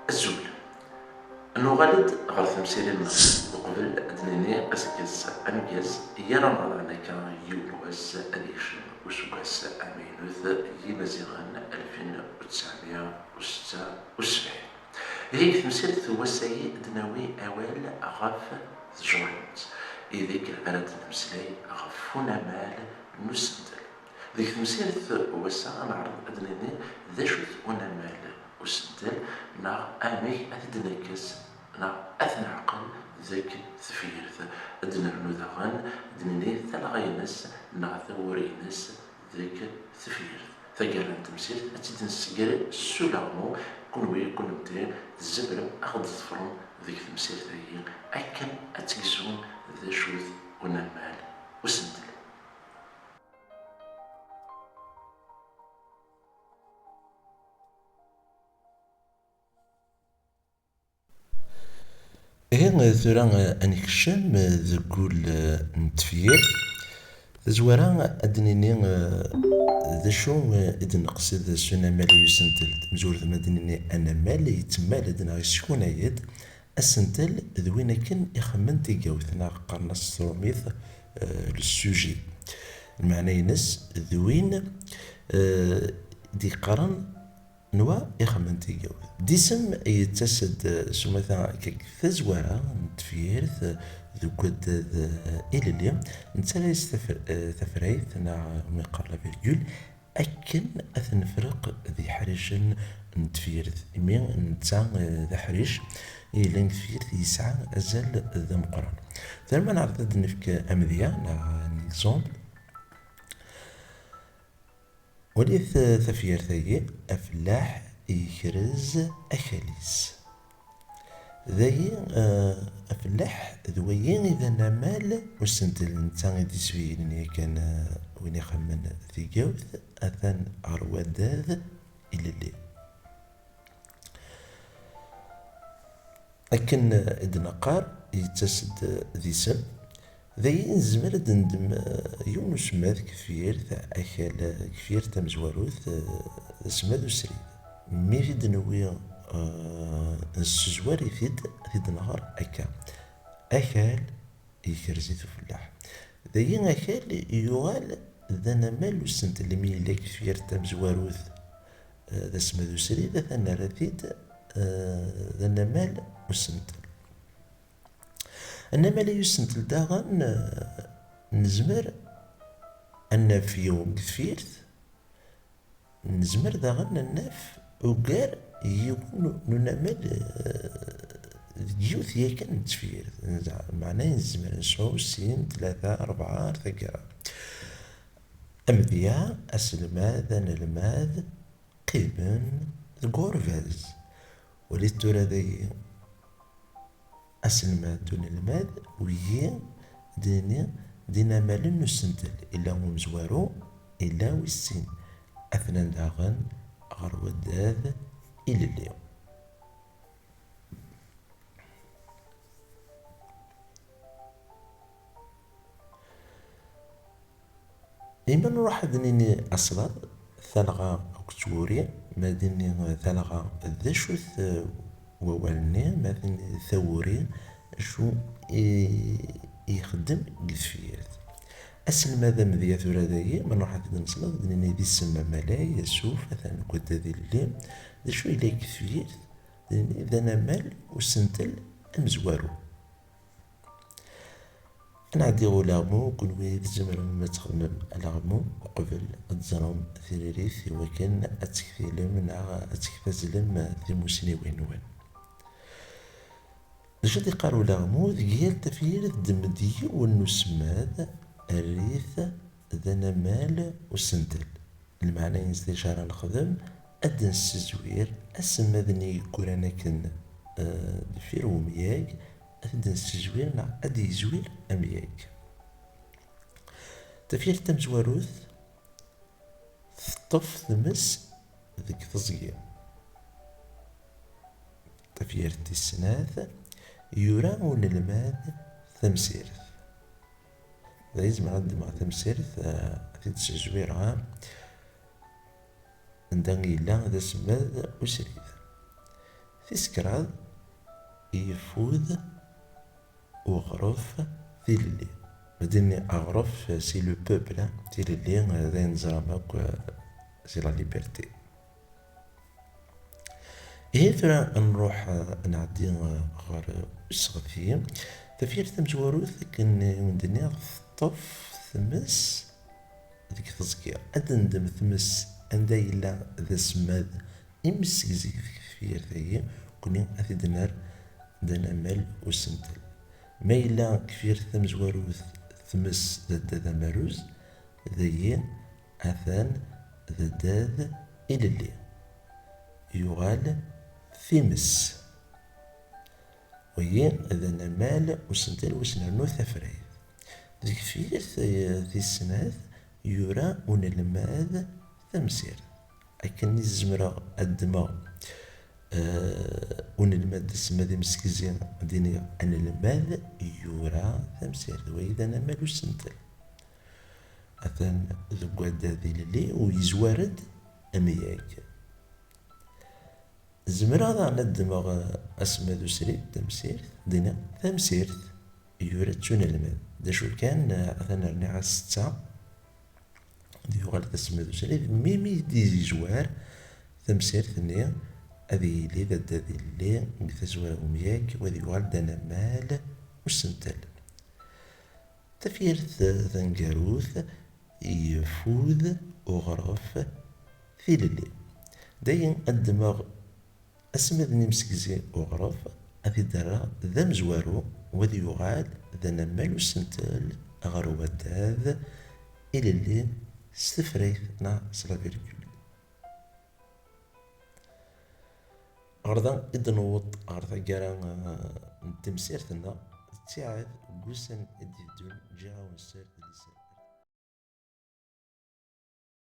الزول نغالد غير تمثيل المغرب وقبل دنيني أسكاس أمكاس يا رمضان كان يولواس أديشن وسكاس أمينوث يمزيغان 1976. هي تمثيل ثواسي دناوي أوال غاف جوانت إذيك أنا تمثلي غفونا مال نسندل ذيك تمثيل ثواسا نعرض أدنيني ذا شوث ونمال وسدل نا أميك أتدنكس نا أثنعقل ذاك ثفيرث أدنى نوذغان دنيني ثلغينس نا ثورينس ذاك ثفيرث ثقرن تمثيل أتدن السجر السلامو كنوي كنتي الزبرم أخذ الظفرون ذيك تمثيل ثايين أكن أتكزون ذا شوث ونمال وسندل. إيه ثورا أنكشم ذكول نتفير زوارا أدنيني ذا شو إذن قصد سونا مالي يسنتل مزور ذا مدنيني أنا مالي يتمال إذن غيسكونا يد السنتل ذوين كن يخمن تيقاوثنا قرنا الصروميث للسوجي المعنى ينس ذوين دي قرن نوا يخمن تيقاوث ديسم يتسد سمثا كثزوارا نتفيرث ذو قد إللي نتسالي ثفريث نا مقارلة فيرجول أكن أثنفرق ذي حريش نتفيرث إمين نتسا ذا حريش إلا نتفيرث يسعى أزال ذا مقران ثم نعرض نفك أمذيا نا نيكزومبل وليث ثفير ثي أفلاح يكرز أكاليس ذي أفلاح ذويين إذا نمال وسنتل نتاغي دي سويني كان وين يخمن ذي جوث أثن أرواداذ إلى الليل لكن إدنقار يتسد ذي سم ذي نزمر دندم يونس ماذ كفير ذا أكال كفير تمزواروث سماذ سريد مي في دنوي السزواري ثيد نهار أكا أكال يكرزيث فلاح ذي أكال يغال ذا نمال وسنت اللي ميلا كفير تمزواروث ذا سماذ سريد ذا نراثيد ذا نمال وسنت انما لا يسنتل داغن نزمر ان في يوم كثيرث نزمر داغن الناف وقار يكون نمل جيوث يكن نتفير معناه نزمر نسعو سين 3 4 ثقرا أمذيا أسلماذ نلماذ قيبن القورفاز وليت ذي أسلمات دون الماد وهي دينا مال نسنتل إلا هم زوارو إلا ويسين أثناء داغن غير وداذ إلى اليوم إما نروح دنيني أصلا ثلغة أكتوري ما ديني ثلغة ذشوث ووالني مثلا ثوري شو يخدم قفيرت أسل ماذا مذيا ثورة داي من روح هكذا نصلغ دنيني دي السما ملاي يسوف مثلا كنت ذي الليل ذا شو إلي قفيرت دنيني ذا نمال وسنتل أمزوارو أنا عندي غلامو كل ويد زمر ما تخدم الغمو وقبل أتزرم ثيريريث وكان أتكثيلم أتكثزلم ذي مسني وين جدي قالوا لغمو ذيال تفير الدمدي والنسماد الريث ذا نمال وسنتل المعنى ينزل شارع نخدم أدن السزوير أسمذني كورانا كن دفير ومياك أثد نسجوير نا أدي يزوير أمياك تفير تمزواروث تطف ثمس ذيك تزقير تفير تسناث يران الماد ثمسيرث دايز معد مع ثمسيرث أثد سجوير عام نداني لا ذا سماد وسريد تسكراد يفوذ وغرف ذي اللي مدني أغرف سي لو بوبل تي اللي ذين زرامك سي لا ليبرتي إيه ثرا نروح نعدي غير السغثية تفير تمزواروث كن مدني طف ثمس ذيك تزكية أدندم ثمس عندها إلا ذا سماد إمسيزي كثير ذي كوني أثيد نار دانا مال وسنتل ما إلا كثير تمزواروث ثمس ذا ماروز ذي أثان ذا داذ إلى اللي يغال ثمس وهي ذا مال وسنتل وسنرنو ثفريث ذي كثير ذي السناث يرى ونلماذ تمسير أكن الزمرة الدماء ونلماذ السماذ مسكزين ديني أن الماذ يرى تمسير وإذا نمال سنتل أثان ذقواد ذي اللي ويزوارد أمياك زمرة عن الدماغ أسماذ سريد تمسير دينا تمسير يرى تشون الماذ دا شو كان أثان رنيع الستة يغال تسمى ذو سليد ميمي دي جوار تمسير ثانية هذه اللي ذات هذه اللي مثزوار أمياك وذي يغال دانا مال وسنتل تفير ثنقاروث يفوذ وغرف في اللي داين الدماغ أسمى ذني مسكزي وغرف هذه دارا ذا مزوارو وذي يغال دانا مال وسنتل غرو وداذ إلى اللي ستفريث نا سلا فيركول غردا إدنوط غردا قرا نتمسير ثنا تساعد قوسن إدي دون جاو نسير دليسان